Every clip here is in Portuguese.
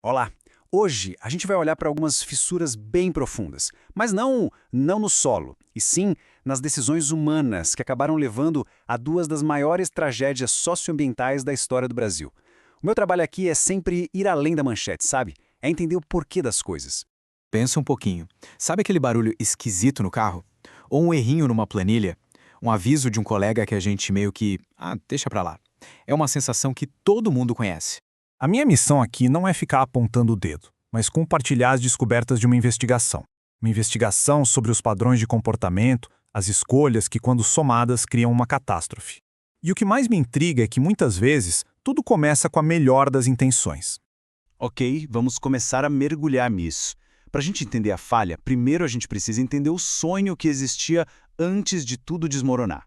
Olá! Hoje a gente vai olhar para algumas fissuras bem profundas, mas não no solo, e sim nas decisões humanas que acabaram levando a duas das maiores tragédias socioambientais da história do Brasil. O meu trabalho aqui é sempre ir além da manchete, sabe? É entender o porquê das coisas. Pensa um pouquinho. Sabe aquele barulho esquisito no carro? Ou um errinho numa planilha? Um aviso de um colega que a gente meio que, deixa pra lá. É uma sensação que todo mundo conhece. A minha missão aqui não é ficar apontando o dedo, mas compartilhar as descobertas de uma investigação. Uma investigação sobre os padrões de comportamento, as escolhas que, quando somadas, criam uma catástrofe. E o que mais me intriga é que, muitas vezes, tudo começa com a melhor das intenções. Ok, vamos começar a mergulhar nisso. Para a gente entender a falha, primeiro a gente precisa entender o sonho que existia antes de tudo desmoronar.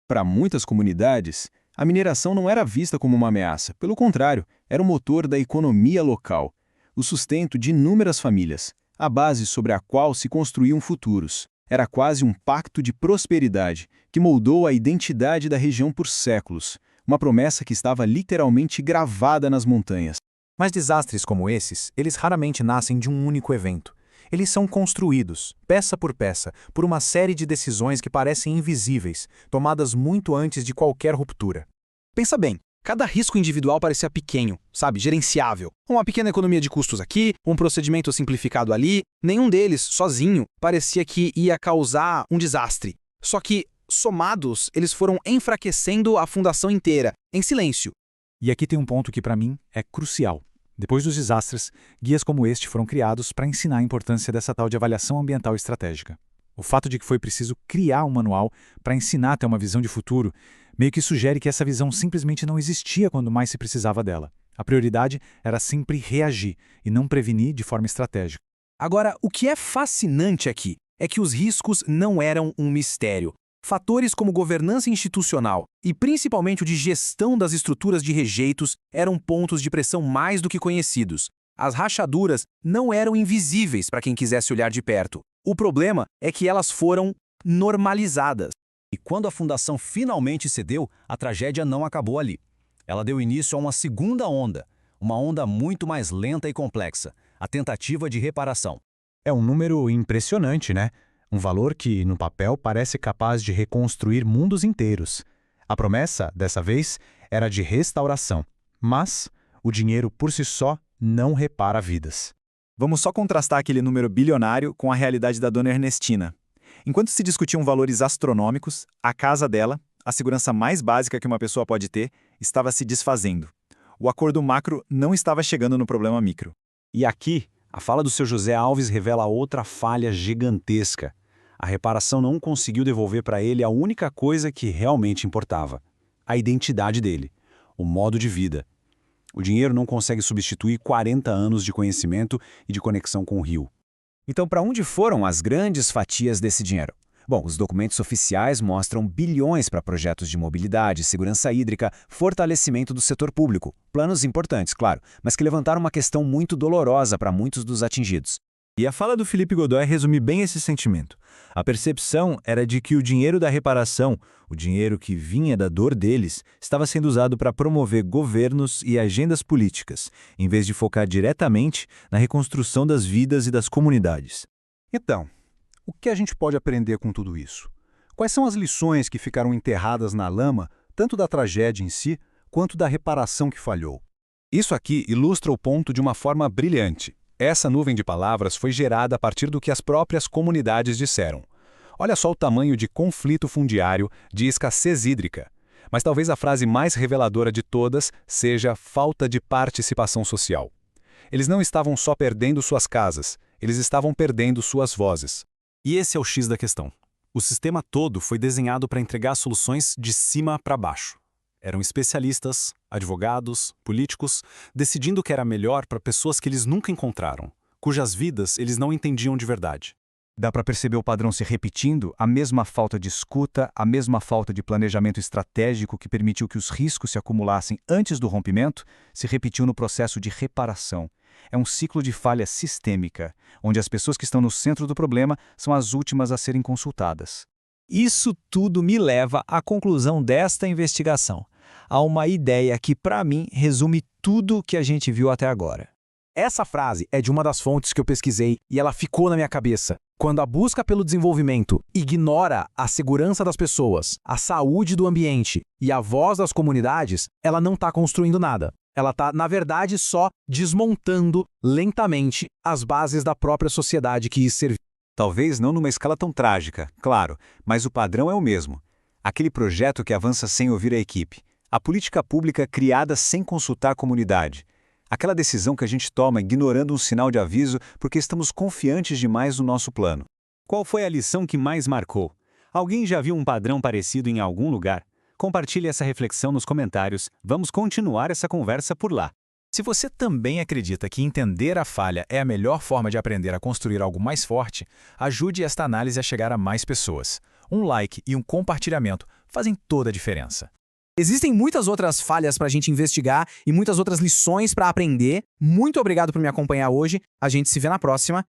Para muitas comunidades, a mineração não era vista como uma ameaça. Pelo contrário, era o motor da economia local, o sustento de inúmeras famílias, a base sobre a qual se construíam futuros. Era quase um pacto de prosperidade que moldou a identidade da região por séculos, uma promessa que estava literalmente gravada nas montanhas. Mas desastres como esses, eles raramente nascem de um único evento. Eles são construídos, peça por peça, por uma série de decisões que parecem invisíveis, tomadas muito antes de qualquer ruptura. Pensa bem, cada risco individual parecia pequeno, sabe, gerenciável. Uma pequena economia de custos aqui, um procedimento simplificado ali. Nenhum deles, sozinho, parecia que ia causar um desastre. Só que, somados, eles foram enfraquecendo a fundação inteira, em silêncio. E aqui tem um ponto que, para mim, é crucial. Depois dos desastres, guias como este foram criados para ensinar a importância dessa tal de avaliação ambiental estratégica. O fato de que foi preciso criar um manual para ensinar a ter uma visão de futuro meio que sugere que essa visão simplesmente não existia quando mais se precisava dela. A prioridade era sempre reagir e não prevenir de forma estratégica. Agora, o que é fascinante aqui é que os riscos não eram um mistério. Fatores como governança institucional e principalmente o de gestão das estruturas de rejeitos eram pontos de pressão mais do que conhecidos. As rachaduras não eram invisíveis para quem quisesse olhar de perto. O problema é que elas foram normalizadas. E quando a fundação finalmente cedeu, a tragédia não acabou ali. Ela deu início a uma segunda onda, uma onda muito mais lenta e complexa, a tentativa de reparação. É um número impressionante, né? Um valor que, no papel, parece capaz de reconstruir mundos inteiros. A promessa, dessa vez, era de restauração. Mas o dinheiro por si só não repara vidas. Vamos só contrastar aquele número bilionário com a realidade da dona Ernestina. Enquanto se discutiam valores astronômicos, a casa dela, a segurança mais básica que uma pessoa pode ter, estava se desfazendo. O acordo macro não estava chegando no problema micro. E aqui, a fala do seu José Alves revela outra falha gigantesca. A reparação não conseguiu devolver para ele a única coisa que realmente importava: a identidade dele, o modo de vida. O dinheiro não consegue substituir 40 anos de conhecimento e de conexão com o rio. Então, para onde foram as grandes fatias desse dinheiro? Bom, os documentos oficiais mostram bilhões para projetos de mobilidade, segurança hídrica, fortalecimento do setor público. Planos importantes, claro, mas que levantaram uma questão muito dolorosa para muitos dos atingidos. E a fala do Felipe Godoy resume bem esse sentimento. A percepção era de que o dinheiro da reparação, o dinheiro que vinha da dor deles, estava sendo usado para promover governos e agendas políticas, em vez de focar diretamente na reconstrução das vidas e das comunidades. Então, o que a gente pode aprender com tudo isso? Quais são as lições que ficaram enterradas na lama, tanto da tragédia em si, quanto da reparação que falhou? Isso aqui ilustra o ponto de uma forma brilhante. Essa nuvem de palavras foi gerada a partir do que as próprias comunidades disseram. Olha só o tamanho de conflito fundiário, de escassez hídrica. Mas talvez a frase mais reveladora de todas seja falta de participação social. Eles não estavam só perdendo suas casas, eles estavam perdendo suas vozes. E esse é o X da questão. O sistema todo foi desenhado para entregar soluções de cima para baixo. Eram especialistas, advogados, políticos, decidindo o que era melhor para pessoas que eles nunca encontraram, cujas vidas eles não entendiam de verdade. Dá para perceber o padrão se repetindo, a mesma falta de escuta, a mesma falta de planejamento estratégico que permitiu que os riscos se acumulassem antes do rompimento, se repetiu no processo de reparação. É um ciclo de falha sistêmica, onde as pessoas que estão no centro do problema são as últimas a serem consultadas. Isso tudo me leva à conclusão desta investigação, a uma ideia que, para mim, resume tudo o que a gente viu até agora. Essa frase é de uma das fontes que eu pesquisei e ela ficou na minha cabeça. Quando a busca pelo desenvolvimento ignora a segurança das pessoas, a saúde do ambiente e a voz das comunidades, ela não está construindo nada. Ela está, na verdade, só desmontando lentamente as bases da própria sociedade que isso serviu. Talvez não numa escala tão trágica, claro, mas o padrão é o mesmo. Aquele projeto que avança sem ouvir a equipe. A política pública criada sem consultar a comunidade. Aquela decisão que a gente toma ignorando um sinal de aviso porque estamos confiantes demais no nosso plano. Qual foi a lição que mais marcou? Alguém já viu um padrão parecido em algum lugar? Compartilhe essa reflexão nos comentários. Vamos continuar essa conversa por lá. Se você também acredita que entender a falha é a melhor forma de aprender a construir algo mais forte, ajude esta análise a chegar a mais pessoas. Um like e um compartilhamento fazem toda a diferença. Existem muitas outras falhas para a gente investigar e muitas outras lições para aprender. Muito obrigado por me acompanhar hoje. A gente se vê na próxima